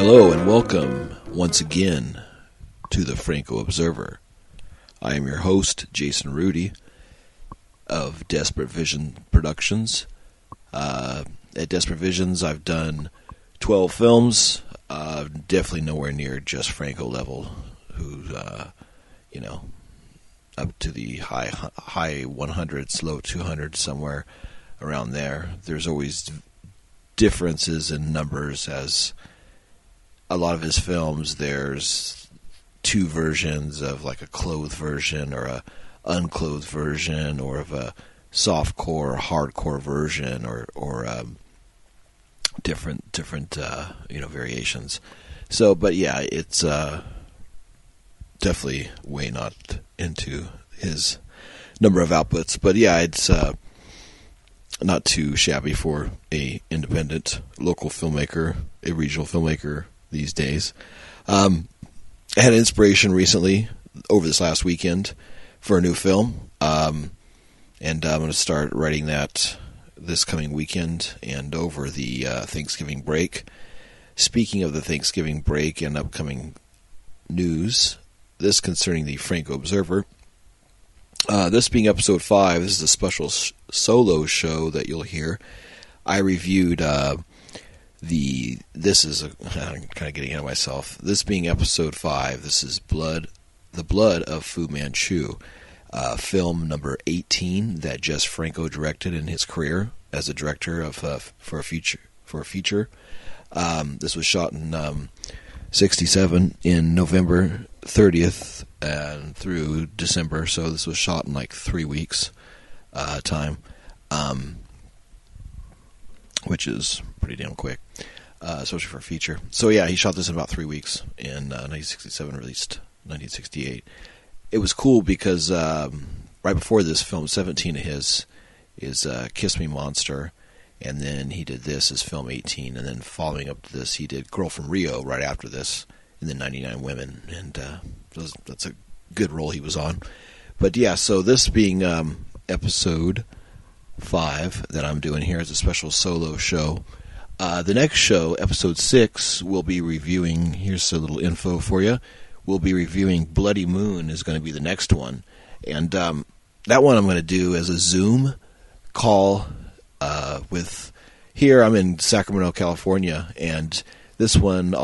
Hello and welcome once again to the Franco Observer. I am your host, Jason Rudy of Desperate Vision Productions. At Desperate Visions, I've done 12 films, definitely nowhere near Jess Franco level, who's, up to the high 100s, low 200s, somewhere around there. There's always differences in numbers, as a lot of his films, there's two versions of like a clothed version or a unclothed version, or of a softcore, hardcore version, or different variations. So, but yeah, it's definitely way not into his number of outputs. But yeah, it's not too shabby for a independent local filmmaker, a regional filmmaker these days. I had inspiration recently over this last weekend for a new film, and I'm going to start writing that this coming weekend and over the Thanksgiving break. Speaking of the Thanksgiving break and upcoming news, this concerning the Franco Observer, this being episode 5, this is a special solo show that you'll hear. I reviewed I'm kind of getting ahead of myself. This being episode 5, this is the Blood of Fu Manchu, film number 18 that Jess Franco directed in his career as a director of for a feature. This was shot in 67 in November 30th and through December, so this was shot in like 3 weeks time, which is pretty damn quick, especially for a feature. So yeah, he shot this in about 3 weeks in 1967, released 1968. It was cool because right before this film, 17 of his is Kiss Me Monster, and then he did this as film 18, and then following up to this, he did Girl from Rio right after this, and then 99 Women, and that's a good role he was on. But yeah, so this being episode 5 that I'm doing here is a special solo show. The next show, episode 6, we'll be reviewing, here's a little info for you, we'll be reviewing Bloody Moon is going to be the next one. And that one I'm going to do as a Zoom call with, here I'm in Sacramento, California, and this one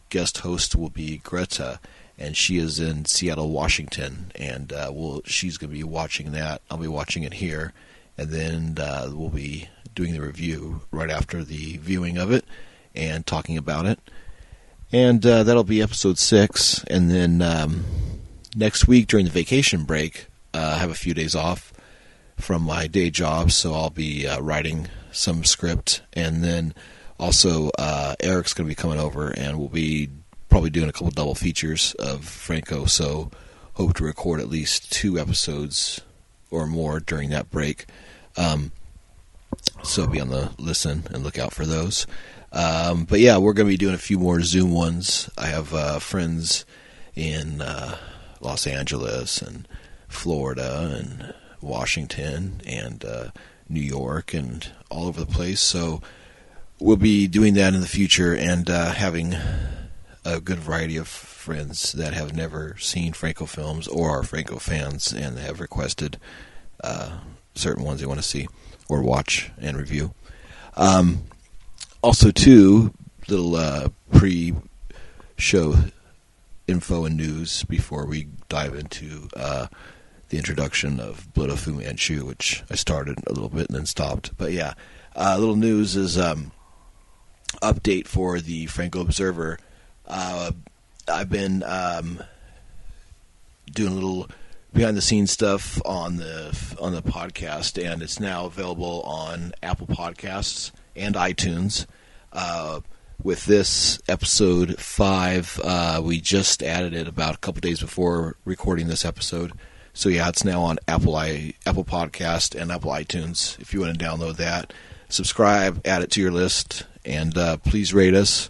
guest host will be Greta, and she is in Seattle, Washington, and she's going to be watching that. I'll be watching it here, and then we'll be doing the review right after the viewing of it and talking about it. And that'll be episode 6. And then next week during the vacation break, I have a few days off from my day job, so I'll be writing some script. And then also Eric's going to be coming over, and we'll be probably doing a couple double features of Franco, so hope to record at least 2 episodes or more during that break. So be on the listen and look out for those. But yeah, we're going to be doing a few more Zoom ones. I have friends in Los Angeles and Florida and Washington and New York and all over the place. So we'll be doing that in the future, and having a good variety of friends that have never seen Franco films or are Franco fans and have requested certain ones they want to see or watch and review. Also, too, little pre-show info and news before we dive into the introduction of Blood of Fu Manchu, which I started a little bit and then stopped. But yeah, little news is update for the Franco Observer. I've been doing a little behind-the-scenes stuff on the podcast, and it's now available on Apple Podcasts and iTunes. With this episode 5, we just added it about a couple days before recording this episode. So yeah, it's now on Apple Podcast and Apple iTunes. If you want to download that, subscribe, add it to your list, and please rate us,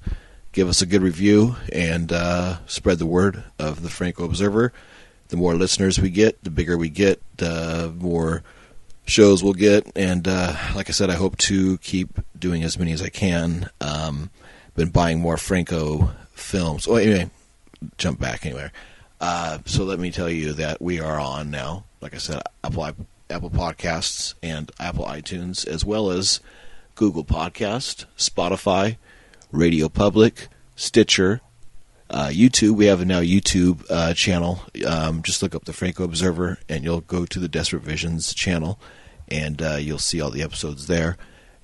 give us a good review, and spread the word of the Franco Observer. The more listeners we get, the bigger we get, the more shows we'll get, and like I said, I hope to keep doing as many as I can. been buying more Franco films. Oh, anyway, jump back anyway. So let me tell you that we are on now, like I said, Apple Podcasts and Apple iTunes, as well as Google Podcast, Spotify, Radio Public, Stitcher, YouTube. We have a now YouTube channel. Just look up the Franco Observer, and you'll go to the Desperate Visions channel, and you'll see all the episodes there.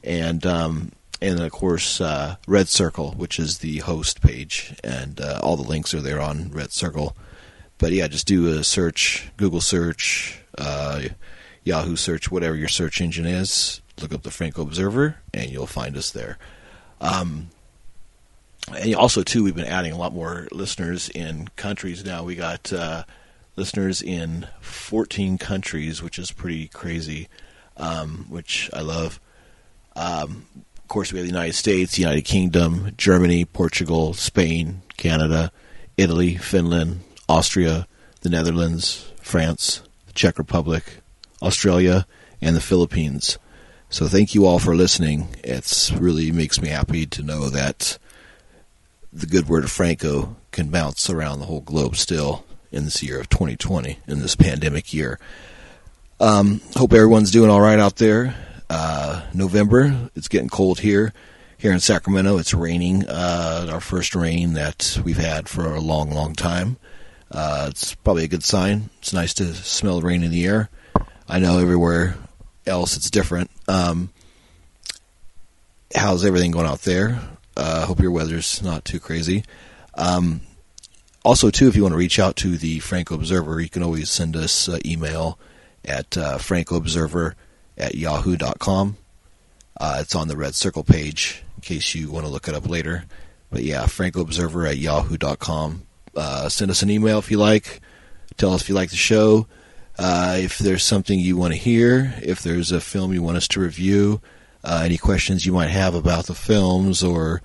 And of course, Red Circle, which is the host page, and all the links are there on Red Circle. But yeah, just do a search, Google search, Yahoo search, whatever your search engine is. Look up the Franco Observer, and you'll find us there. And also, too, we've been adding a lot more listeners in countries now. We got listeners in 14 countries, which is pretty crazy, which I love. Of course, we have the United States, United Kingdom, Germany, Portugal, Spain, Canada, Italy, Finland, Austria, the Netherlands, France, the Czech Republic, Australia, and the Philippines. So thank you all for listening. It really makes me happy to know that the good word of Franco can bounce around the whole globe still in this year of 2020, in this pandemic year. Hope everyone's doing all right out there. November, it's getting cold here. Here in Sacramento, it's raining. Our first rain that we've had for a long, long time. It's probably a good sign. It's nice to smell the rain in the air. I know everywhere else it's different. How's everything going out there? Hope your weather's not too crazy. Also, too, if you want to reach out to the Franco Observer, you can always send us email at francoobserver@yahoo.com. It's on the Red Circle page in case you want to look it up later. But yeah, francoobserver@yahoo.com. Send us an email if you like. Tell us if you like the show. If there's something you want to hear, if there's a film you want us to review, any questions you might have about the films or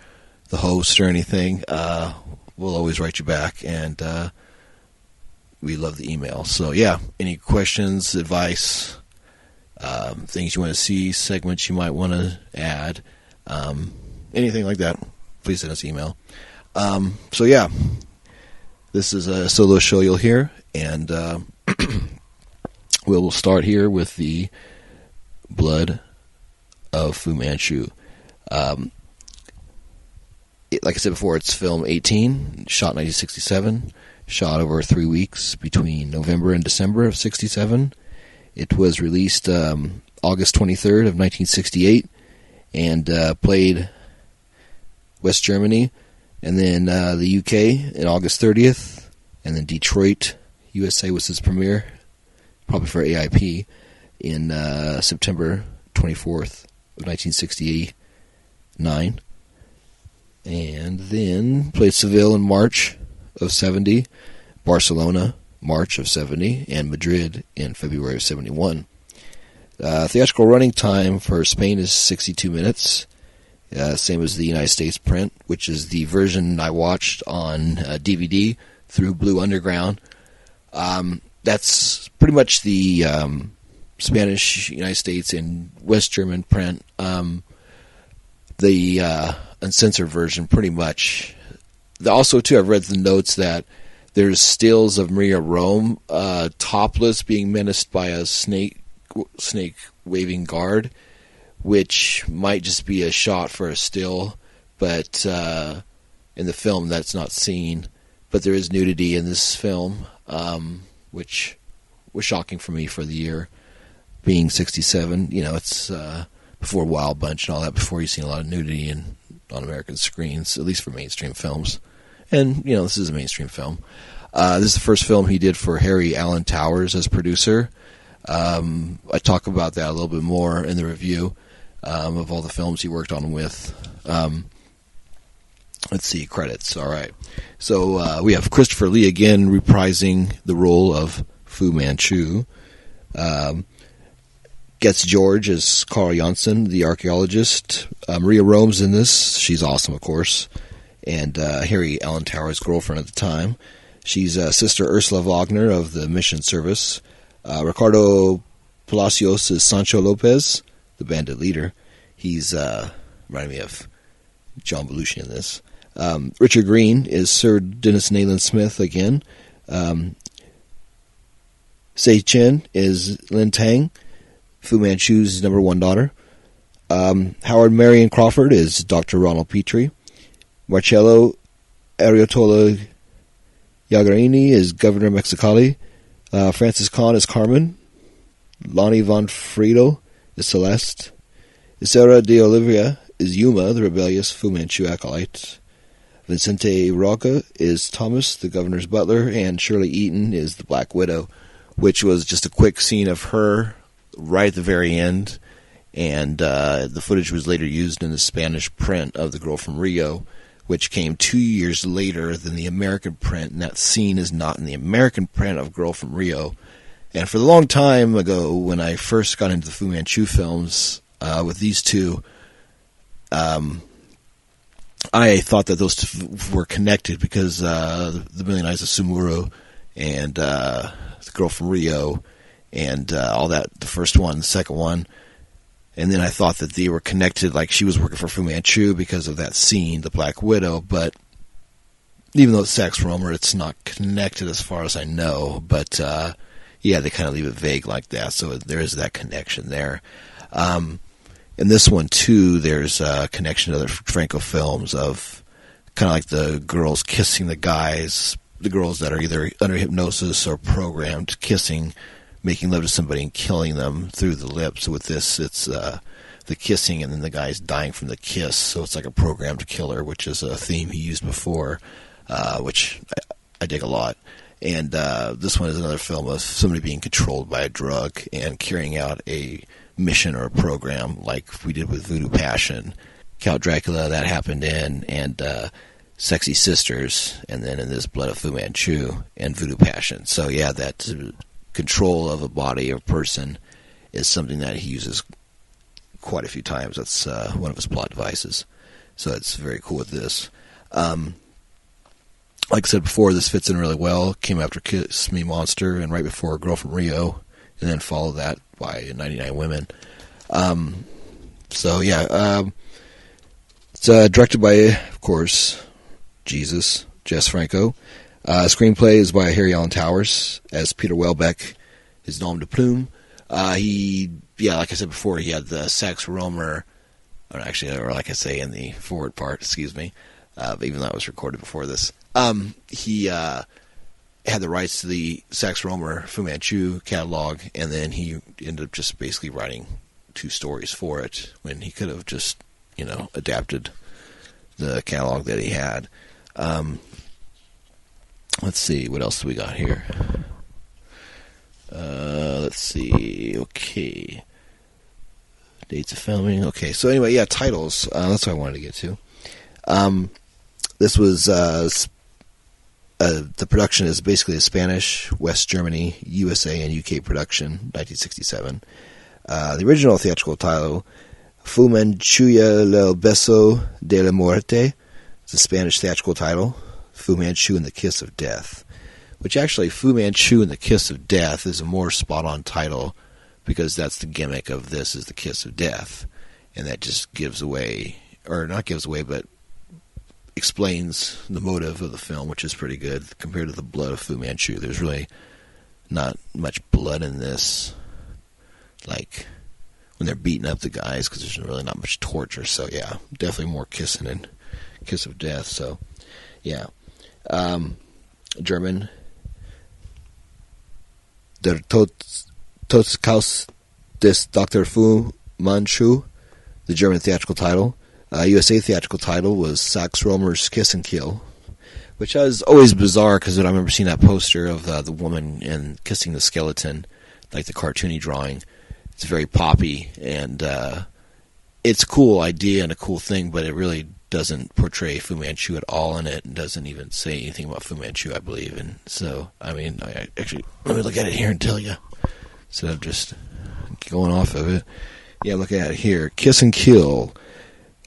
the host or anything, we'll always write you back, and we love the email. So yeah, any questions, advice, things you want to see, segments you might want to add, anything like that, please send us an email. So yeah, this is a solo show you'll hear, and we'll start here with the Blood of Fu Manchu. Like I said before, it's film 18, shot in 1967, shot over 3 weeks between November and December of 67. It was released August 23rd of 1968, and played West Germany, and then the UK in August 30th, and then Detroit, USA was its premiere, probably for AIP, in September 24th of 1969. And then played Seville in March of 70, Barcelona, March of 70, and Madrid in February of 71. Theatrical running time for Spain is 62 minutes, same as the United States print, which is the version I watched on DVD through Blue Underground. That's pretty much the Spanish, United States, and West German print. The uncensored version, pretty much. Also, too, I've read the notes that there's stills of Maria Rome topless being menaced by a snake waving guard, which might just be a shot for a still, but in the film that's not seen. But there is nudity in this film, which was shocking for me for the year being 67. You know, it's before Wild Bunch and all that, before you've seen a lot of nudity on American screens, at least for mainstream films. And, you know, this is a mainstream film. This is the first film he did for Harry Alan Towers as producer. I talk about that a little bit more in the review of all the films he worked on with. Let's see, credits. All right. So we have Christopher Lee again reprising the role of Fu Manchu. Gets George as Carl Janssen, the archaeologist. Maria Rome's in this. She's awesome, of course. And Harry Alan Towers' girlfriend at the time. She's Sister Ursula Wagner of the Mission Service. Ricardo Palacios is Sancho Lopez, the bandit leader. He's reminding me of John Belushi in this. Richard Green is Sir Dennis Nayland Smith again. Sei Chen is Lin Tang, Fu Manchu's number one daughter. Howard Marion Crawford is Dr. Ronald Petrie. Marcello Ariotola Yagarini is Governor Mexicali. Frances Kahn is Carmen. Lonnie Von Friedel is Celeste. Isera de Olivia is Yuma, the rebellious Fu Manchu acolyte. Vincente Roca is Thomas, the governor's butler. And Shirley Eaton is the Black Widow, which was just a quick scene of her right at the very end. And the footage was later used in the Spanish print of The Girl from Rio, which came 2 years later than the American print. And that scene is not in the American print of Girl from Rio. And for a long time ago, when I first got into the Fu Manchu films with these two, I thought that those two were connected because The Million Eyes of Sumuru and The Girl from Rio and all that, the first one, the second one. And then I thought that they were connected, like she was working for Fu Manchu because of that scene, the Black Widow. But even though it's Sax Rohmer, it's not connected as far as I know. But yeah, they kind of leave it vague like that, so there is that connection there. In this one, too, there's a connection to other Franco films of kind of like the girls kissing the guys, the girls that are either under hypnosis or programmed kissing, making love to somebody and killing them through the lips. With this, it's the kissing and then the guy's dying from the kiss, so it's like a programmed killer, which is a theme he used before, which I dig a lot. And this one is another film of somebody being controlled by a drug and carrying out a mission or a program like we did with Voodoo Passion. Count Dracula, that happened in, and Sexy Sisters, and then in this Blood of Fu Manchu and Voodoo Passion. So yeah, that control of a body or person is something that he uses quite a few times. That's one of his plot devices. So it's very cool with this. Like I said before, this fits in really well. Came after Kiss Me Monster and right before Girl from Rio, and then followed that by 99 Women. So yeah, it's directed by, of course, Jess Franco. Screenplay is by Harry Allen Towers as Peter Welbeck, his nom de plume. Like I said before, he had the Sax Rohmer, or like I say in the forward part, excuse me, even though it was recorded before this. He had the rights to the Sax Rohmer Fu Manchu catalog, and then he ended up just basically writing 2 stories for it when he could have just, adapted the catalog that he had. Let's see, what else do we got here? Let's see, okay. Dates of filming, okay. So anyway, yeah, titles, that's what I wanted to get to. This was... the production is basically a Spanish, West Germany, USA, and UK production, 1967. The original theatrical title, Fu Manchuya el Beso de la Muerte, is a Spanish theatrical title, Fu Manchu and the Kiss of Death, which actually, Fu Manchu and the Kiss of Death is a more spot-on title because that's the gimmick of this, is the Kiss of Death, and that just gives away, or not gives away, but explains the motive of the film, which is pretty good compared to the Blood of Fu Manchu. There's really not much blood in this, like when they're beating up the guys, because there's really not much torture. So yeah, definitely more kissing and Kiss of Death. So yeah, German, Der Todeshaus des Dr. Fu Manchu, the German theatrical title. USA theatrical title was Sax Rohmer's Kiss and Kill, which was always bizarre because I remember seeing that poster of the woman and kissing the skeleton, like the cartoony drawing. It's very poppy, and it's a cool idea and a cool thing, but it really doesn't portray Fu Manchu at all in it, and doesn't even say anything about Fu Manchu, I believe. And so, I mean, let me look at it here and tell you, instead of just going off of it. Yeah, look at it here. Kiss and Kill.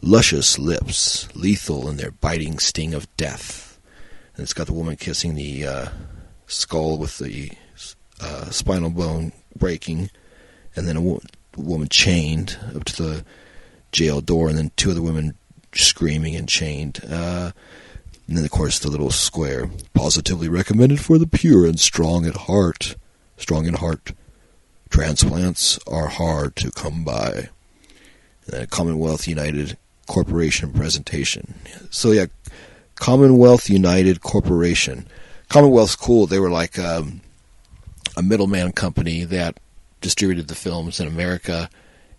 Luscious lips, lethal in their biting sting of death. And it's got the woman kissing the skull with the spinal bone breaking, and then a woman chained up to the jail door, and then 2 other women screaming and chained. And then, of course, the little square. Positively recommended for the pure and strong at heart. Strong in heart. Transplants are hard to come by. And then Commonwealth United Corporation presentation. So, yeah, Commonwealth United Corporation. Commonwealth's cool. They were like a middleman company that distributed the films in America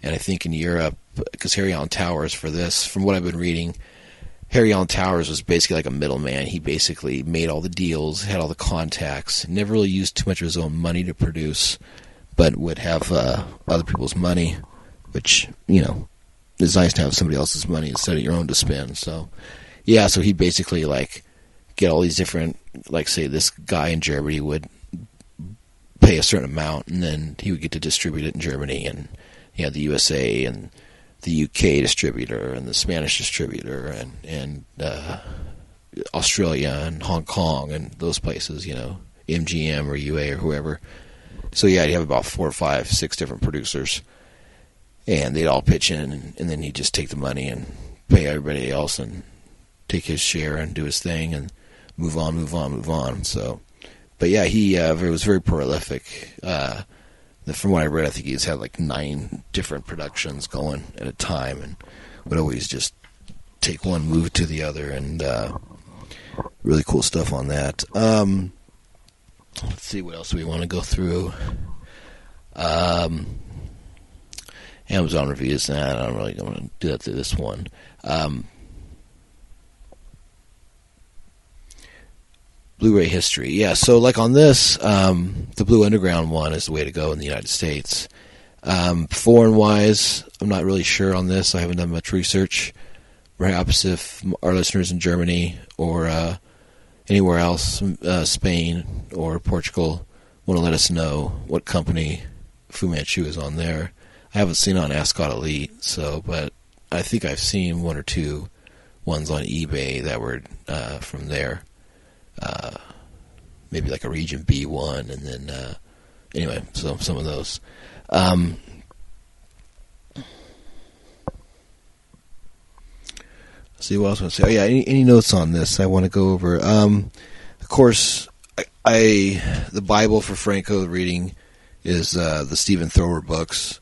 and I think in Europe, because Harry Allen Towers for this, from what I've been reading, Harry Allen Towers was basically like a middleman. He basically made all the deals, had all the contacts, never really used too much of his own money to produce, but would have other people's money, which, you know, it's nice to have somebody else's money instead of your own to spend. So, yeah, so he'd basically, like, get all these different, like, say, this guy in Germany would pay a certain amount, and then he would get to distribute it in Germany, and he had the USA and the UK distributor and the Spanish distributor and Australia and Hong Kong and those places, you know, MGM or UA or whoever. So, yeah, he'd have about 4, 5, 6 different producers, and they'd all pitch in, and then he'd just take the money and pay everybody else and take his share and do his thing and move on. So, but, yeah, he was very prolific. From what I read, I think he's had like 9 different productions going at a time and would always just take one move to the other, and really cool stuff on that. Let's see, what else do we want to go through? Amazon reviews, I'm really going to do that through this one. Blu-ray history. Yeah, so like on this, the Blue Underground one is the way to go in the United States. Foreign-wise, I'm not really sure on this. I haven't done much research. Perhaps if our listeners in Germany or anywhere else, Spain or Portugal, want to let us know what company Fu Manchu is on there. I haven't seen it on Ascot Elite, but I think I've seen 1 or 2 ones on eBay that were from there. Maybe like a Region B one, and then anyway, so some of those. Let's see what else I want to say. Oh yeah, any notes on this I want to go over? Of course, the Bible for Franco reading is the Stephen Thrower books.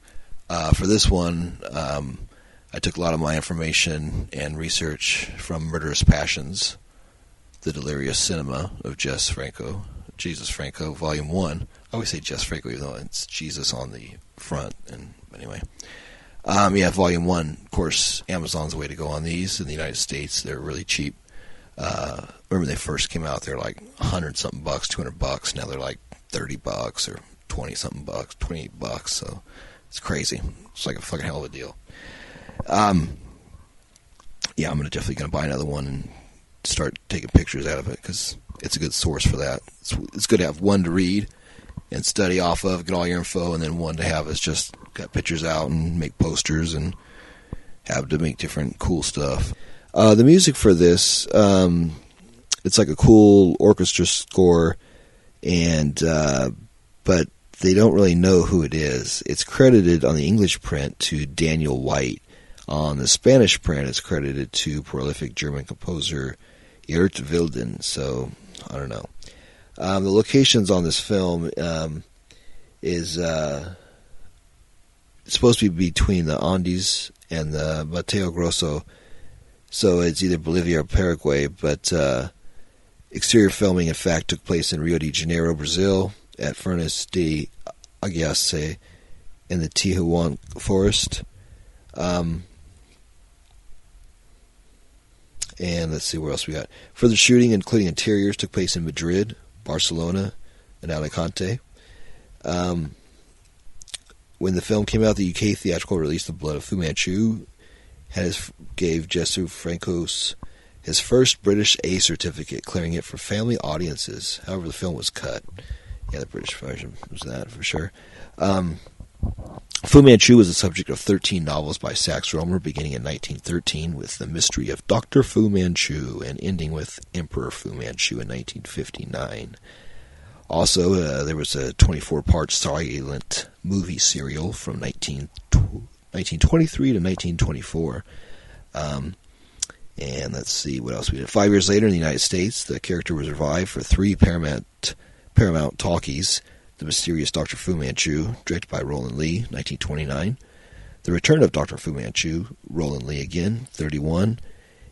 For this one, I took a lot of my information and research from Murderous Passions, The Delirious Cinema of Jess Franco, Jesus Franco, Volume 1. I always say Jess Franco, even though it's Jesus on the front. And anyway, yeah, Volume 1. Of course, Amazon's the way to go on these. In the United States, they're really cheap. Remember when they first came out, they're like $100-something, $200. Now they're like $30 or $20-something, $28. So it's crazy. It's like a fucking hell of a deal. Yeah, I'm definitely gonna buy another one and start taking pictures out of it, because it's a good source for that. It's good to have one to read and study off of, get all your info, and then one to have is just got pictures out and make posters and have to make different cool stuff. The music for this, it's like a cool orchestra score, and but they don't really know who it is. It's credited on the English print to Daniel White. On the Spanish print, it's credited to prolific German composer Ert Wilden. So, I don't know. The locations on this film is supposed to be between the Andes and the Mateo Grosso. So it's either Bolivia or Paraguay. But exterior filming, in fact, took place in Rio de Janeiro, Brazil, at Furnace de Aguiace in the Tijuana forest. And let's see where else we got. Further shooting, including interiors, took place in Madrid, Barcelona, and Alicante. When the film came out, the UK theatrical release of Blood of Fu Manchu gave Jess Franco his first British A certificate, clearing it for family audiences. However, the film was cut. Yeah, the British version was that for sure. Fu Manchu was the subject of 13 novels by Sax Rohmer, beginning in 1913 with The Mystery of Dr. Fu Manchu and ending with Emperor Fu Manchu in 1959. Also, there was a 24-part silent movie serial from 1923 to 1924. And let's see what else we did. 5 years later in the United States, the character was revived for 3 Paramount talkies. The Mysterious Dr. Fu Manchu, directed by Roland Lee, 1929. The Return of Dr. Fu Manchu, Roland Lee again, 31.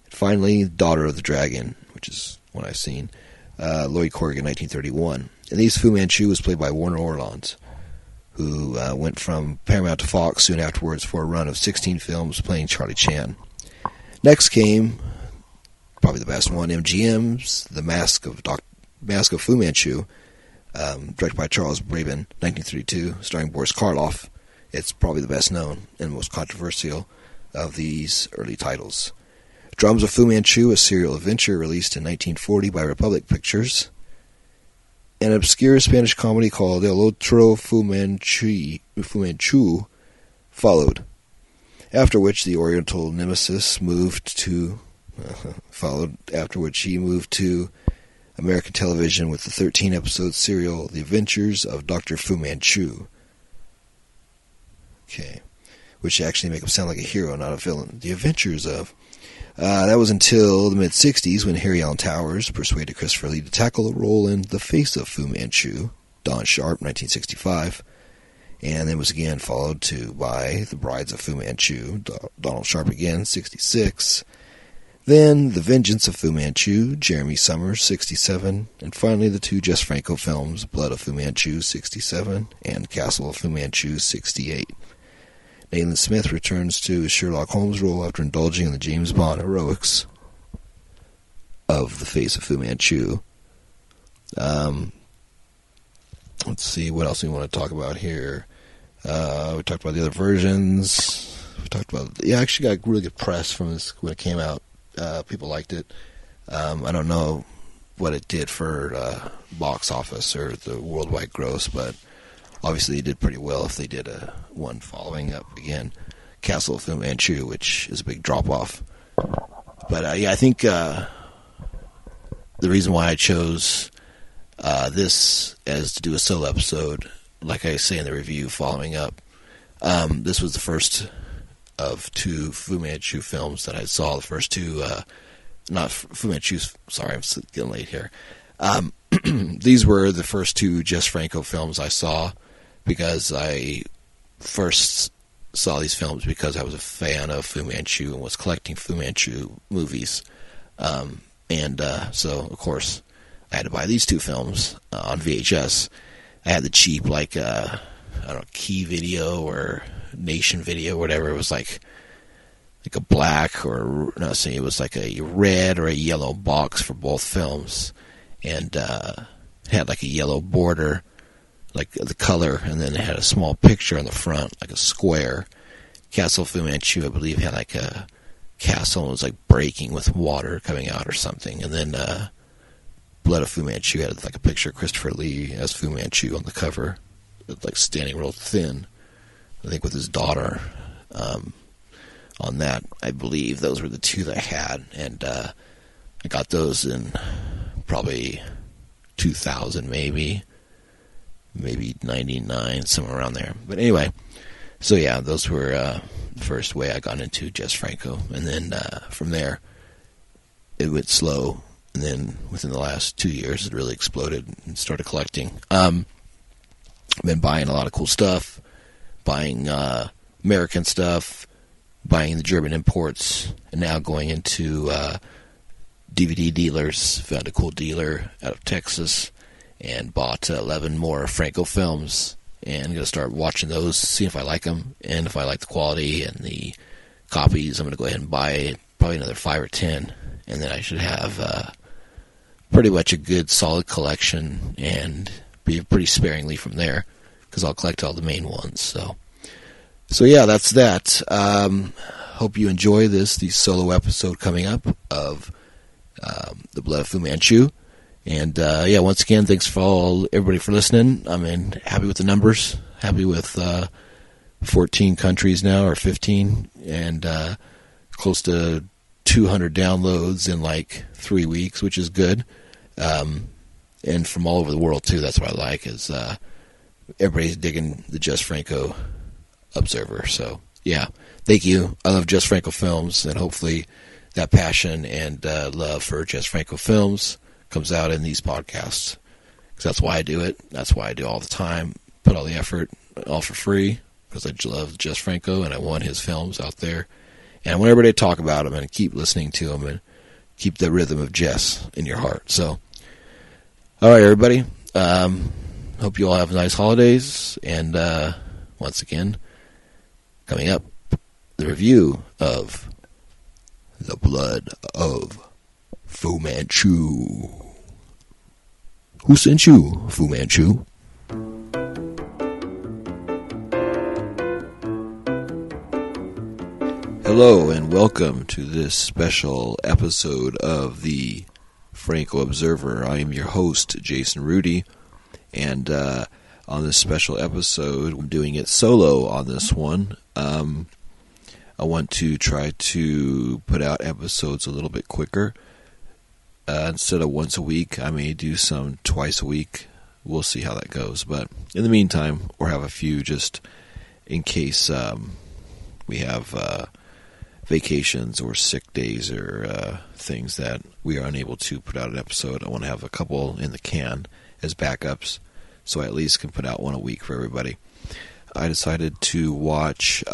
And finally, Daughter of the Dragon, which is one I've seen, Lloyd Corrigan, 1931. And these Fu Manchu was played by Warner Orlons, who went from Paramount to Fox soon afterwards for a run of 16 films playing Charlie Chan. Next came, probably the best one, MGM's The Mask of Fu Manchu, directed by Charles Braben, 1932, starring Boris Karloff. It's probably the best known and most controversial of these early titles. Dramas of Fu Manchu, a serial adventure released in 1940 by Republic Pictures. An obscure Spanish comedy called El Otro Fu Manchu followed, after which the Oriental nemesis moved to American television with the 13-episode serial The Adventures of Dr. Fu Manchu. Okay, which actually make him sound like a hero, not a villain. The Adventures of... that was until the mid-'60s when Harry Allen Towers persuaded Christopher Lee to tackle a role in The Face of Fu Manchu, Don Sharp, 1965, and then was again followed by The Brides of Fu Manchu, Donald Sharp again, 66, then The Vengeance of Fu Manchu, Jeremy Summers, 67, and finally the 2 Jess Franco films, Blood of Fu Manchu, 67, and Castle of Fu Manchu, 68. Nathan Smith returns to his Sherlock Holmes role after indulging in the James Bond heroics of The Face of Fu Manchu. Let's see what else we want to talk about here. We talked about the other versions. We talked about... Yeah, I actually got really good press from this when it came out. People liked it. I don't know what it did for box office or the worldwide gross, but obviously it did pretty well if they did one following up again, Castle of Fu Manchu, which is a big drop-off. But yeah, I think the reason why I chose this as to do a solo episode, like I say in the review following up, this was the first of 2 Fu Manchu films that I saw. The first 2, not Fu Manchu, sorry, I'm getting late here. These were the first 2 Jess Franco films I saw, because I first saw these films because I was a fan of Fu Manchu and was collecting Fu Manchu movies. So, of course, I had to buy these 2 films on VHS. I had the cheap, I don't know, Key Video or Nation Video, or whatever. It was like a black or, no, it was like a red or a yellow box for both films. And had like a yellow border, like the color, and then it had a small picture on the front, like a square. Castle of Fu Manchu, I believe, had like a castle and was like breaking with water coming out or something. And then Blood of Fu Manchu had like a picture of Christopher Lee as Fu Manchu on the cover, like standing real thin, I think with his daughter on that. I believe those were the 2 that I had, and I got those in probably 2000 maybe 99, somewhere around there. But anyway, so yeah, those were the first way I got into Jess Franco. And then from there, it went slow. And then within the last 2 years, it really exploded and started collecting. I've been buying a lot of cool stuff, buying American stuff, buying the German imports, and now going into DVD dealers. Found a cool dealer out of Texas and bought 11 more Franco films, and I'm going to start watching those, see if I like them, and if I like the quality and the copies, I'm going to go ahead and buy probably another 5 or 10, and then I should have pretty much a good solid collection and be pretty sparingly from there, because I'll collect all the main ones. So yeah, that's that. Hope you enjoy the solo episode coming up of The Blood of Fu Manchu. And yeah, once again, thanks for everybody for listening. Happy with the numbers. Happy with 14 countries now, or 15, and close to 200 downloads in like 3 weeks, which is good. And from all over the world too. That's what I like, is everybody's digging the Jess Franco Observer. So yeah, thank you. I love Jess Franco films, and hopefully that passion and love for Jess Franco films comes out in these podcasts. Because that's why I do it. That's why I do all the time. Put all the effort, all for free, because I love Jess Franco and I want his films out there. And I want everybody to talk about him and keep listening to him and keep the rhythm of Jess in your heart. So, all right, everybody. Hope you all have nice holidays. And once again, coming up, the review of The Blood of Fu Manchu. Who sent you, Fu Manchu? Hello and welcome to this special episode of the Franco Observer. I am your host, Jason Rudy, and on this special episode, I'm doing it solo on this one. I want to try to put out episodes a little bit quicker. Instead of once a week, I may do some twice a week. We'll see how that goes. But in the meantime, or have a few just in case we have vacations or sick days or things that we are unable to put out an episode. I want to have a couple in the can as backups, so I at least can put out one a week for everybody. I decided to watch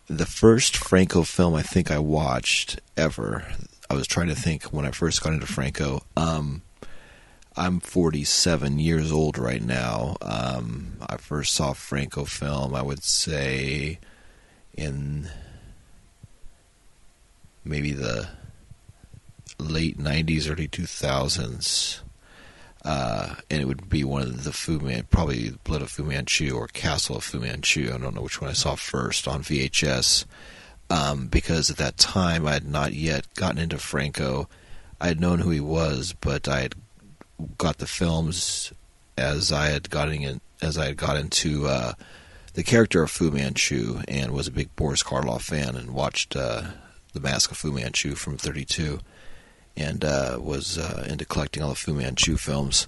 the first Franco film I think I watched ever. I was trying to think when I first got into Franco. I'm 47 years old right now. I first saw Franco film, I would say, in maybe the late 90s, early 2000s. And it would be one of the probably Blood of Fu Manchu or Castle of Fu Manchu. I don't know which one I saw first on VHS. Because at that time I had not yet gotten into Franco. I had known who he was, but I had got the films as I had got into the character of Fu Manchu, and was a big Boris Karloff fan, and watched The Mask of Fu Manchu from 1932, and was into collecting all the Fu Manchu films.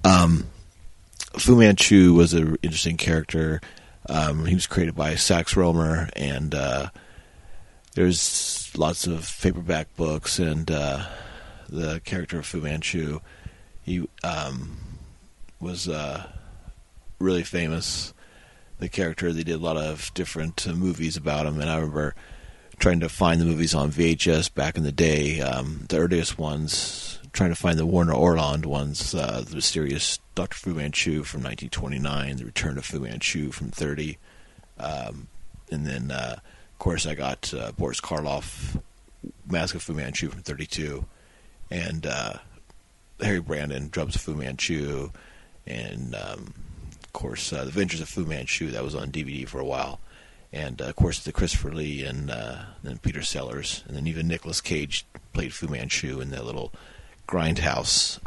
Fu Manchu was an interesting character. He was created by Sax Rohmer, and there's lots of paperback books, and the character of Fu Manchu, he was really famous. The character, they did a lot of different movies about him, and I remember trying to find the movies on VHS back in the day, the earliest ones, trying to find the Warner Orland ones, the mysterious Dr. Fu Manchu from 1929, the Return of Fu Manchu from 1930, and then of course I got Boris Karloff, Mask of Fu Manchu from 1932, and Harry Brandon, Drums of Fu Manchu, and of course The Adventures of Fu Manchu, that was on DVD for a while, and of course the Christopher Lee, and then Peter Sellers, and then even Nicolas Cage played Fu Manchu in that little Grindhouse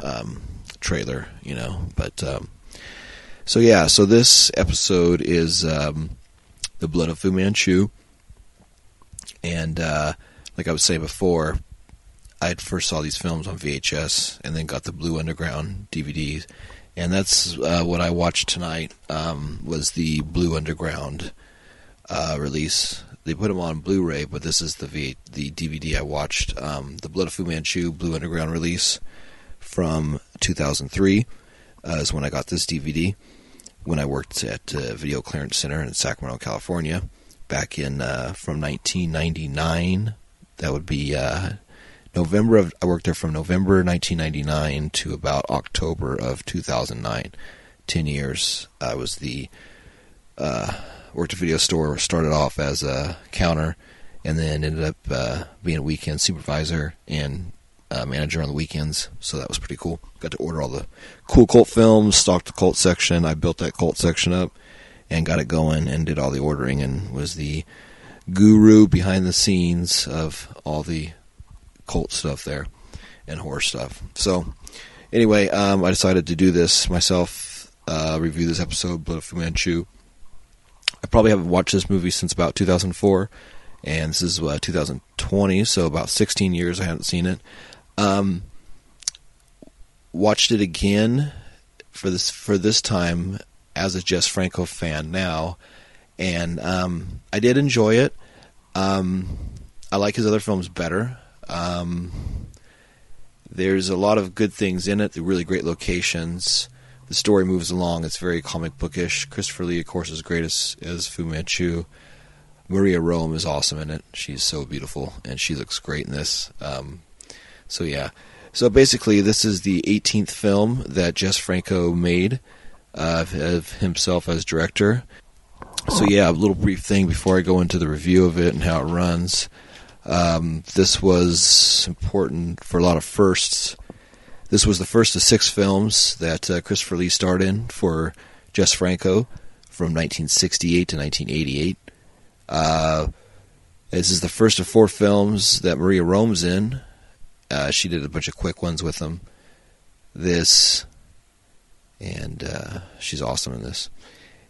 trailer, you know. But so this episode is The Blood of Fu Manchu. And like I was saying before, I first saw these films on VHS and then got the Blue Underground DVDs. And that's what I watched tonight, was the Blue Underground release. They put them on Blu-ray, but this is the DVD I watched. The Blood of Fu Manchu Blue Underground release from 2003 is when I got this DVD, when I worked at Video Clearance Center in Sacramento, California. Back in from 1999, that would be I worked there from November 1999 to about October of 2009. 10 years. I was worked at a video store, started off as a counter, and then ended up being a weekend supervisor and manager on the weekends. So that was pretty cool. Got to order all the cool cult films, stocked the cult section. I built that cult section up and got it going and did all the ordering, and was the guru behind the scenes of all the cult stuff there and horror stuff. So anyway, I decided to do this myself, review this episode, Blood of Fu Manchu. I probably haven't watched this movie since about 2004, and this is 2020, so about 16 years I haven't seen it. Watched it again for this time as a Jess Franco fan now, and I did enjoy it. I like his other films better. There's a lot of good things in it. They're really great locations. The story moves along. It's very comic bookish. Christopher Lee, of course, is great as Fu Manchu. Maria Rome is awesome in it. She's so beautiful, and she looks great in this. So yeah. So basically, this is the 18th film that Jess Franco made of himself as director. So yeah, a little brief thing before I go into the review of it and how it runs. This was important for a lot of firsts. This was the first of 6 films that Christopher Lee starred in for Jess Franco from 1968 to 1988. This is the first of 4 films that Maria Rome's in. She did a bunch of quick ones with him. She's awesome in this.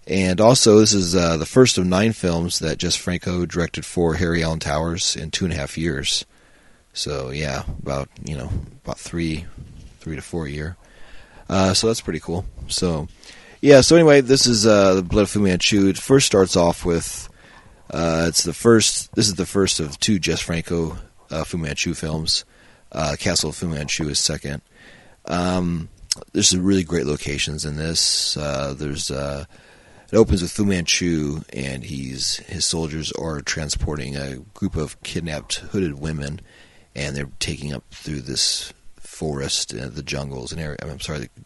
And also, this is the first of 9 films that Jess Franco directed for Harry Allen Towers in 2.5 years. So yeah, about 3 to 4 a year. So that's pretty cool. So yeah. So anyway, this is the Blood of Fu Manchu. It first starts off with This is the first of 2 Jess Franco Fu Manchu films. Castle of Fu Manchu is second. There's some really great locations in this. It opens with Fu Manchu, and his soldiers are transporting a group of kidnapped hooded women, and they're taking up through this forest, the jungles, and they're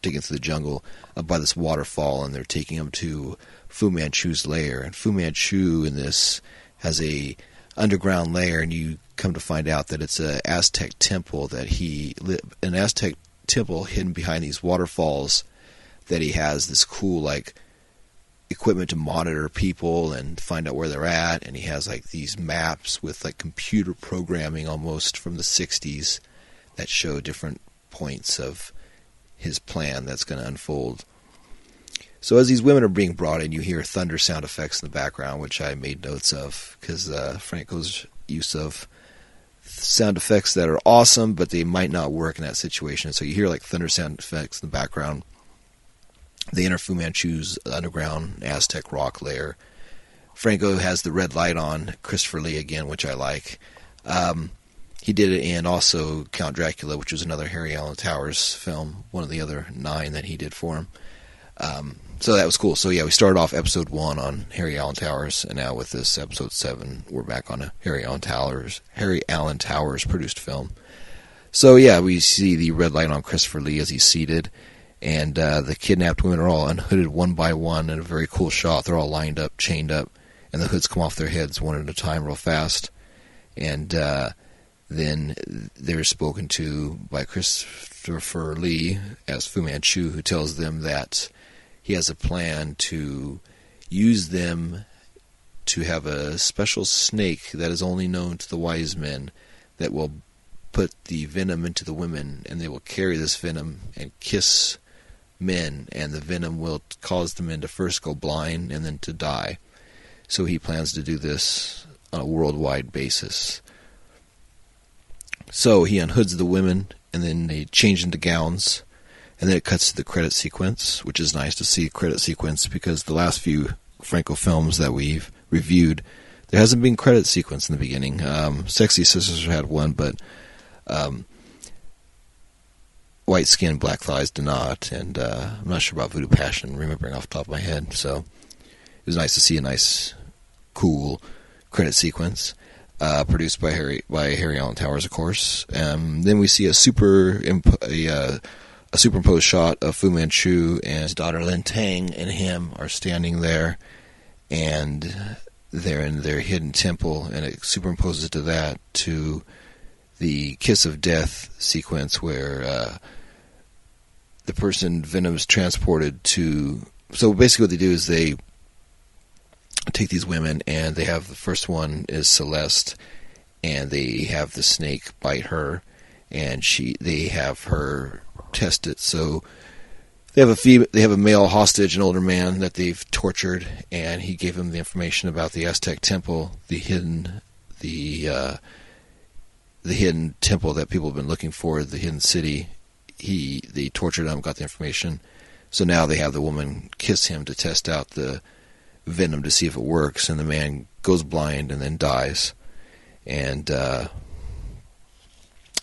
taking through the jungle by this waterfall, and they're taking them to Fu Manchu's lair. And Fu Manchu in this has a underground lair, and you come to find out that it's an Aztec temple hidden behind these waterfalls, that he has this cool equipment to monitor people and find out where they're at, and he has these maps with computer programming almost from the 60s that show different points of his plan that's going to unfold. So as these women are being brought in, you hear thunder sound effects in the background, which I made notes of because Franco's use of sound effects that are awesome, but they might not work in that situation. So you hear thunder sound effects in the background. They enter Fu Manchu's underground Aztec rock lair. Franco has the red light on. Christopher Lee again, which I like. He did it in also Count Dracula, which was another Harry Allen Towers film, one of the other 9 that he did for him. So that was cool. So yeah, we started off episode 1 on Harry Allen Towers, and now with this episode 7, we're back on a Harry Allen Towers produced film. So yeah, we see the red light on Christopher Lee as he's seated, and the kidnapped women are all unhooded one by one in a very cool shot. They're all lined up, chained up, and the hoods come off their heads one at a time real fast. And then they're spoken to by Christopher Lee as Fu Manchu, who tells them that he has a plan to use them to have a special snake that is only known to the wise men that will put the venom into the women, and they will carry this venom and kiss men, and the venom will cause the men to first go blind and then to die. So he plans to do this on a worldwide basis. So he unhoods the women, and then they change into gowns, and then it cuts to the credit sequence, which is nice to see a credit sequence, because the last few Franco films that we've reviewed, there hasn't been credit sequence in the beginning. Sexy Sisters had one, but White Skin, Black Thighs do not, and I'm not sure about Voodoo Passion, remembering off the top of my head. So it was nice to see a nice, cool credit sequence, produced by Harry Allen Towers, of course. Then we see a superimposed shot of Fu Manchu, and his daughter Lin Tang and him are standing there, and they're in their hidden temple, and it superimposes to the Kiss of Death sequence where the person Venom's transported to. So basically what they do is they take these women, and they have, the first one is Celeste, and they have the snake bite her, and they have her test it. So they have a male hostage, an older man that they've tortured, and he gave him the information about the Aztec temple, the hidden temple that people have been looking for, the hidden city. They tortured him, got the information. So now they have the woman kiss him to test out the venom to see if it works, and the man goes blind and then dies. and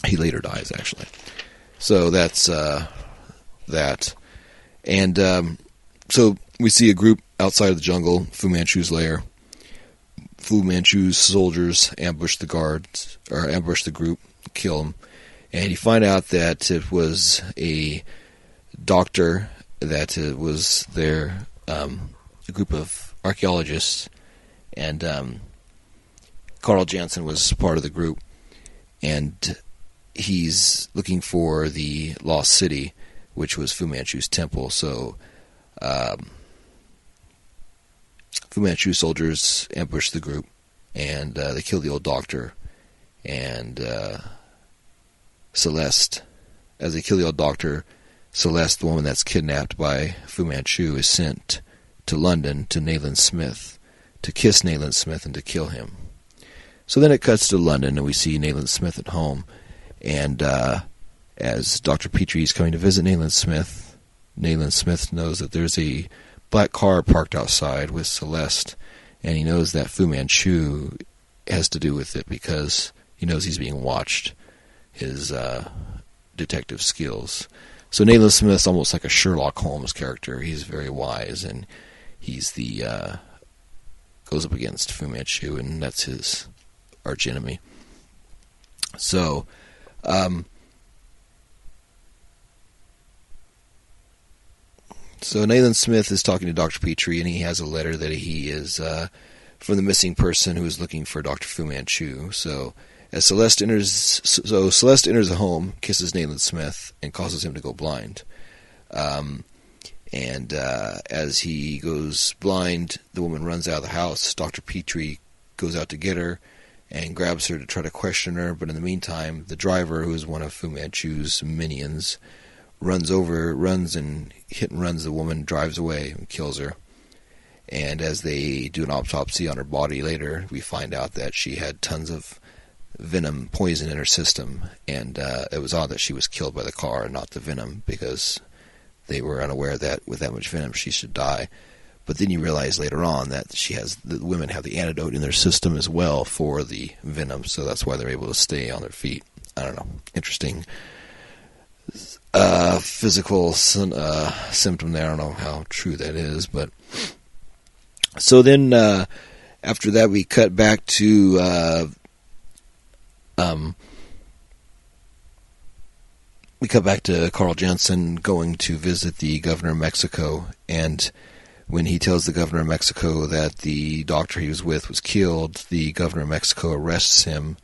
he later dies, actually. So that's that. And so we see a group outside of the jungle, Fu Manchu's lair. Fu Manchu's soldiers ambush the guards, or ambush the group, kill them. And you find out that it was a doctor, that it was their, a group of archaeologists, and Carl Jansen was part of the group. And he's looking for the lost city, which was Fu Manchu's temple. So Fu Manchu soldiers ambush the group, and they kill the old doctor. And Celeste, as they kill the old doctor, Celeste, the woman that's kidnapped by Fu Manchu, is sent to London to Nayland Smith to kiss Nayland Smith and to kill him. So then it cuts to London, and we see Nayland Smith at home. And as Dr. Petrie is coming to visit Nayland Smith knows that there's a black car parked outside with Celeste, and he knows that Fu Manchu has to do with it because he knows he's being watched, his detective skills. So Nayland Smith's almost like a Sherlock Holmes character. He's very wise, and he's the goes up against Fu Manchu, and that's his archenemy. So So Nayland Smith is talking to Dr. Petrie, and he has a letter that he is from the missing person who is looking for Dr. Fu Manchu. So as Celeste enters the home, kisses Nayland Smith, and causes him to go blind. And as he goes blind, the woman runs out of the house. Dr. Petrie goes out to get her and grabs her to try to question her. But in the meantime, the driver, who is one of Fu Manchu's minions, runs and hit and runs the woman, drives away, and kills her. And as they do an autopsy on her body later, we find out that she had tons of venom poison in her system, and it was odd that she was killed by the car and not the venom, because they were unaware that with that much venom she should die. But then you realize later on that the women have the antidote in their system as well for the venom, so that's why they're able to stay on their feet. I don't know. Interesting physical symptom there. I don't know how true that is, but so then after that we cut back to Carl Jansen going to visit the governor of Mexico, and when he tells the governor of Mexico that the doctor he was with was killed, the governor of Mexico arrests him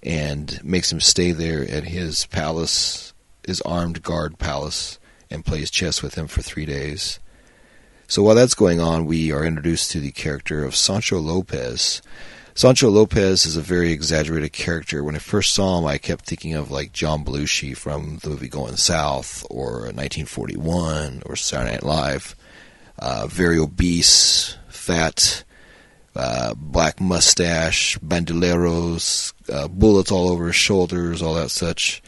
and makes him stay there at his palace, his armed guard palace, and plays chess with him for 3 days. So while that's going on, we are introduced to the character of Sancho Lopez. Sancho Lopez is a very exaggerated character. When I first saw him, I kept thinking of like John Belushi from the movie Going South, or 1941, or Saturday Night Live. Very obese, fat, black mustache, bandoleros, bullets all over his shoulders, all that such.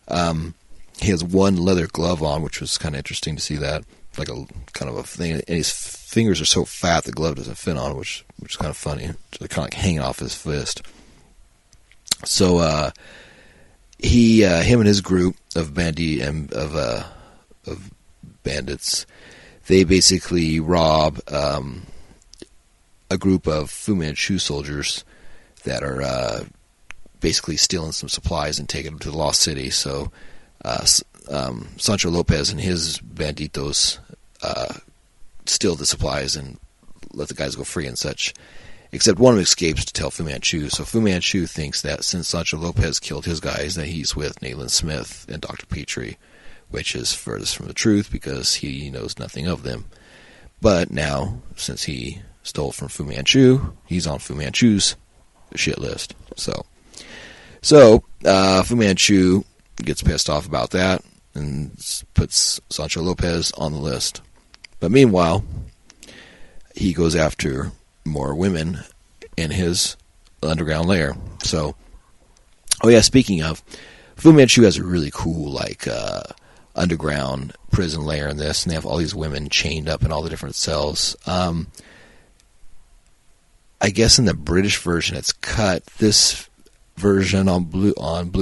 He has one leather glove on, which was kind of interesting to see that, like a kind of a thing. And his fingers are so fat the glove doesn't fit on, which is kind of funny. They're kind of like hanging off his fist. So him and his group of bandits, they basically rob a group of Fu Manchu soldiers that are basically stealing some supplies and taking them to the Lost City. So Sancho Lopez and his banditos steal the supplies and let the guys go free and such. Except one of them escapes to tell Fu Manchu. So Fu Manchu thinks that since Sancho Lopez killed his guys, that he's with Nayland Smith and Dr. Petrie, which is furthest from the truth because he knows nothing of them. But now, since he stole from Fu Manchu, he's on Fu Manchu's shit list. So Fu Manchu gets pissed off about that and puts Sancho Lopez on the list. But meanwhile, he goes after more women in his underground lair. So, speaking of, Fu Manchu has a really cool, underground prison lair in this, and they have all these women chained up in all the different cells. I guess in the British version it's cut. This version on Blue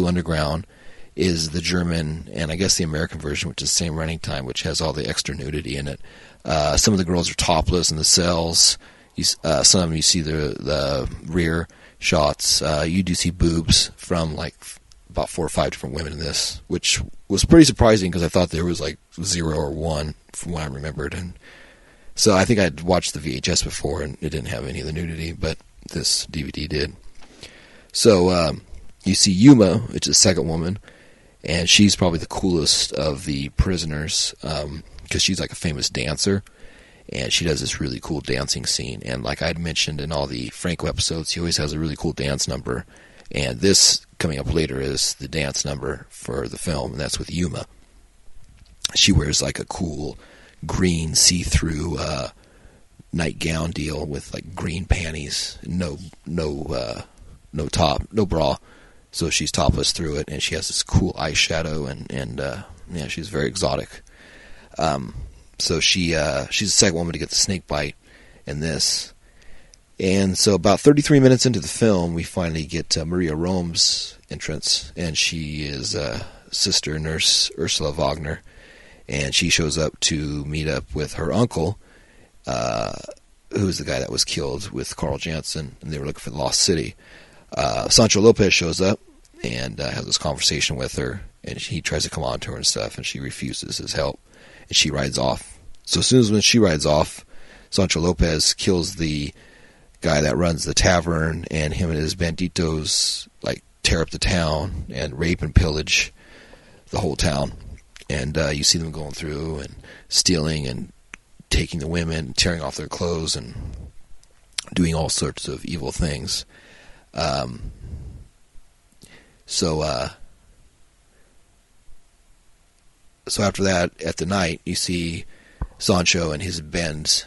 Underground is the German and I guess the American version, which is the same running time, which has all the extra nudity in it. Some of the girls are topless in the cells. Some of them you see the rear shots. You do see boobs from like about 4 or 5 different women in this, which was pretty surprising because I thought there was like 0 or 1 from what I remembered. And so I think I'd watched the VHS before and it didn't have any of the nudity, but this DVD did. So you see Yuma, which is the second woman, and she's probably the coolest of the prisoners because she's like a famous dancer, and she does this really cool dancing scene. And like I'd mentioned in all the Franco episodes, he always has a really cool dance number, and this coming up later is the dance number for the film, and that's with Yuma. She wears like a cool green see-through nightgown deal with like green panties, no top, no bra. So she's topless through it, and she has this cool eyeshadow, and yeah, she's very exotic. So she's the second woman to get the snake bite in this. And so about 33 minutes into the film, we finally get Maria Rome's entrance, and she is Sister Nurse Ursula Wagner, and she shows up to meet up with her uncle, who's the guy that was killed with Carl Jansen, and they were looking for the Lost City. Sancho Lopez shows up and has this conversation with her, and he tries to come on to her and stuff, and she refuses his help, and she rides off. So as soon as when she rides off, Sancho Lopez kills the guy that runs the tavern, and him and his banditos like tear up the town and rape and pillage the whole town. And you see them going through and stealing and taking the women, tearing off their clothes, and doing all sorts of evil things. So after that, at the night, you see Sancho and his bands.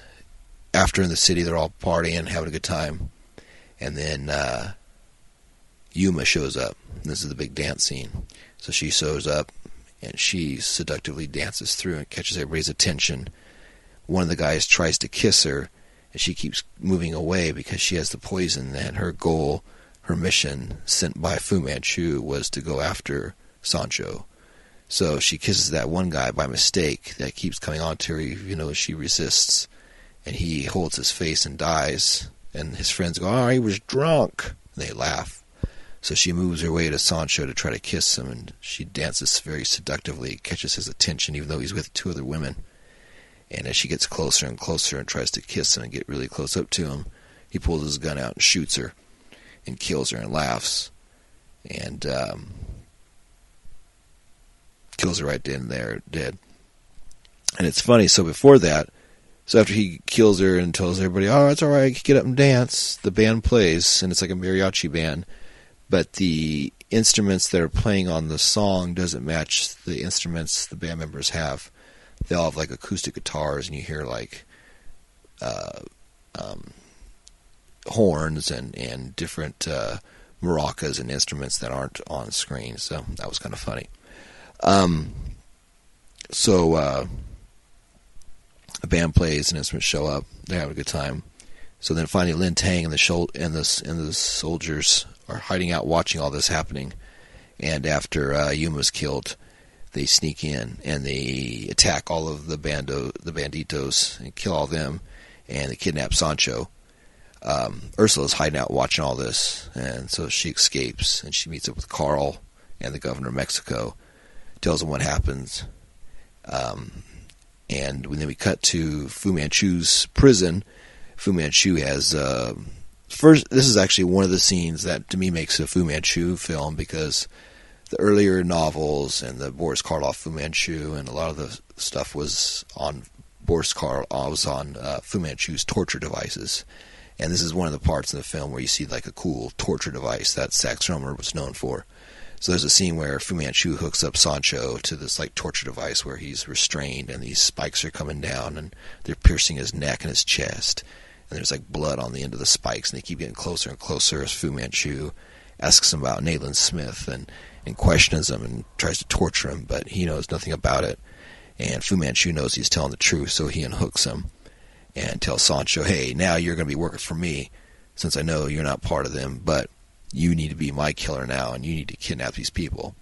After in the city, they're all partying, having a good time. And then Yuma shows up. This is the big dance scene. So she shows up, and she seductively dances through and catches everybody's attention. One of the guys tries to kiss her, and she keeps moving away because she has the poison, and her goal, her mission sent by Fu Manchu was to go after Sancho. So she kisses that one guy by mistake that keeps coming on to her, even though she resists. And he holds his face and dies. And his friends go, "Oh, he was drunk." And they laugh. So she moves her way to Sancho to try to kiss him, and she dances very seductively, catches his attention, even though he's with 2 other women. And as she gets closer and closer and tries to kiss him and get really close up to him, he pulls his gun out and shoots her and kills her and laughs. And kills her right then and there, dead. And it's funny, so before that, so after he kills her and tells everybody, "Oh, it's all right, get up and dance," the band plays, and it's like a mariachi band, but the instruments that are playing on the song doesn't match the instruments the band members have. They all have like acoustic guitars, and you hear like horns and different maracas and instruments that aren't on screen, so that was kind of funny. A band plays and instruments show up. They have a good time. So then finally Lin Tang and the soldiers are hiding out watching all this happening. And after Yuma's killed, they sneak in and they attack all of the banditos and kill all of them, and they kidnap Sancho. Ursula's hiding out watching all this, and so she escapes and she meets up with Carl and the governor of Mexico, tells him what happens. And then we cut to Fu Manchu's prison. Fu Manchu has first. This is actually one of the scenes that to me makes a Fu Manchu film, because the earlier novels and the Boris Karloff Fu Manchu and a lot of the stuff was on Fu Manchu's torture devices. And this is one of the parts in the film where you see like a cool torture device that Sax Rohmer was known for. So there's a scene where Fu Manchu hooks up Sancho to this like torture device where he's restrained, and these spikes are coming down and they're piercing his neck and his chest, and there's like blood on the end of the spikes, and they keep getting closer and closer as Fu Manchu asks him about Nayland Smith and questions him and tries to torture him, but he knows nothing about it. And Fu Manchu knows he's telling the truth, so he unhooks him and tells Sancho, "Hey, now you're going to be working for me, since I know you're not part of them, but you need to be my killer now, and you need to kidnap these people.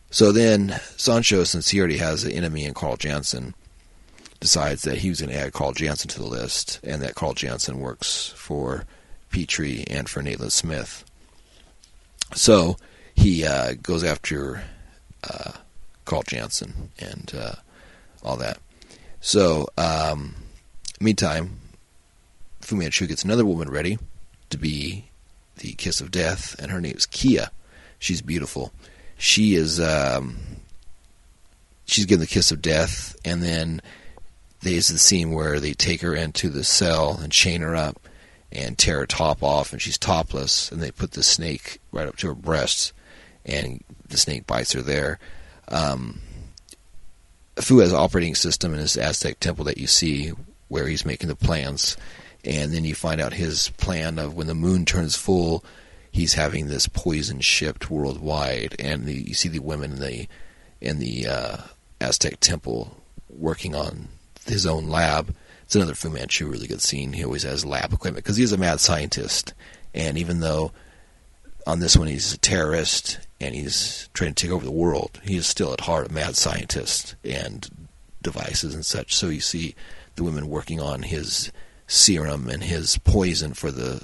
So then Sancho, since he already has an enemy in Carl Jansen, decides that he was going to add Carl Jansen to the list, and that Carl Jansen works for Petrie and for Nathan Smith. So he goes after Carl Jansen and all that. So, meantime, Fu Manchu gets another woman ready to be the kiss of death, and her name is Kia. She's beautiful. She is, she's given the kiss of death, and then there's the scene where they take her into the cell and chain her up and tear her top off, and she's topless, and they put the snake right up to her breasts, and the snake bites her there. Fu has an operating system in his Aztec temple that you see where he's making the plans, and then you find out his plan of when the moon turns full, he's having this poison shipped worldwide, and you see the women in the Aztec temple working on his own lab. It's another Fu Manchu really good scene. He always has lab equipment because he's a mad scientist, and even though on this one he's a terrorist and he's trying to take over the world, he is still at heart a mad scientist and devices and such. So you see the women working on his serum and his poison for the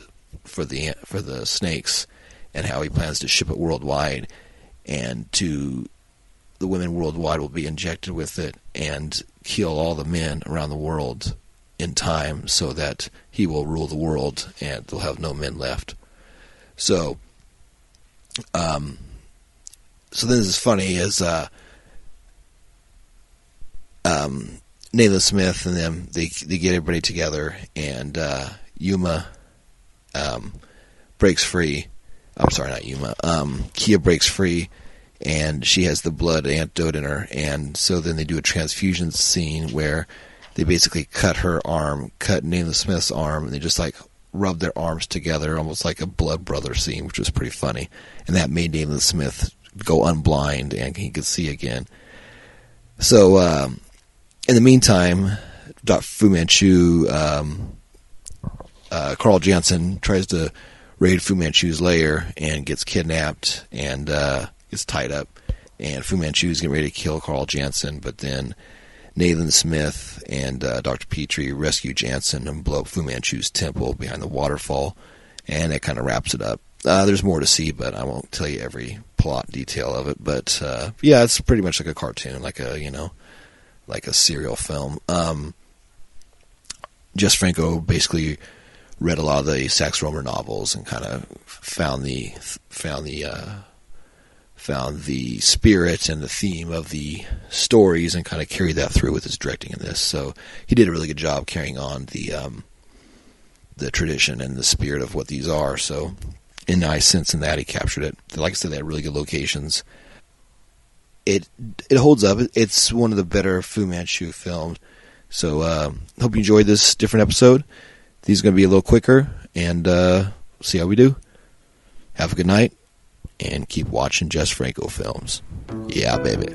snakes, and how he plans to ship it worldwide, and the women worldwide will be injected with it and kill all the men around the world in time, so that he will rule the world and they'll have no men left. So then this is funny as Nathan Smith and them, they get everybody together, and Yuma breaks free. I'm sorry, not Yuma. Kia breaks free, and she has the blood antidote in her, and so then they do a transfusion scene where they basically cut Nathan Smith's arm, and they just like rub their arms together, almost like a blood brother scene, which was pretty funny. And that made Nathan Smith go unblind, and he could see again. So, in the meantime, Fu Manchu, Carl Jansen tries to raid Fu Manchu's lair and gets kidnapped and gets tied up. And Fu Manchu's getting ready to kill Carl Jansen, but then Nathan Smith and Dr. Petrie rescue Jansen and blow up Fu Manchu's temple behind the waterfall, and that kind of wraps it up. There's more to see, but I won't tell you every plot detail of it. But yeah, it's pretty much like a cartoon, like a serial film. Jess Franco basically read a lot of the Sax Rohmer novels and kind of found the spirit and the theme of the stories and kind of carried that through with his directing in this. So he did a really good job carrying on the tradition and the spirit of what these are. So in nice sense in that he captured it. Like I said, they had really good locations. It holds up. It's one of the better Fu Manchu films. So hope you enjoyed this different episode. These are going to be a little quicker, and see how we do. Have a good night, and keep watching Jess Franco films. Yeah, baby.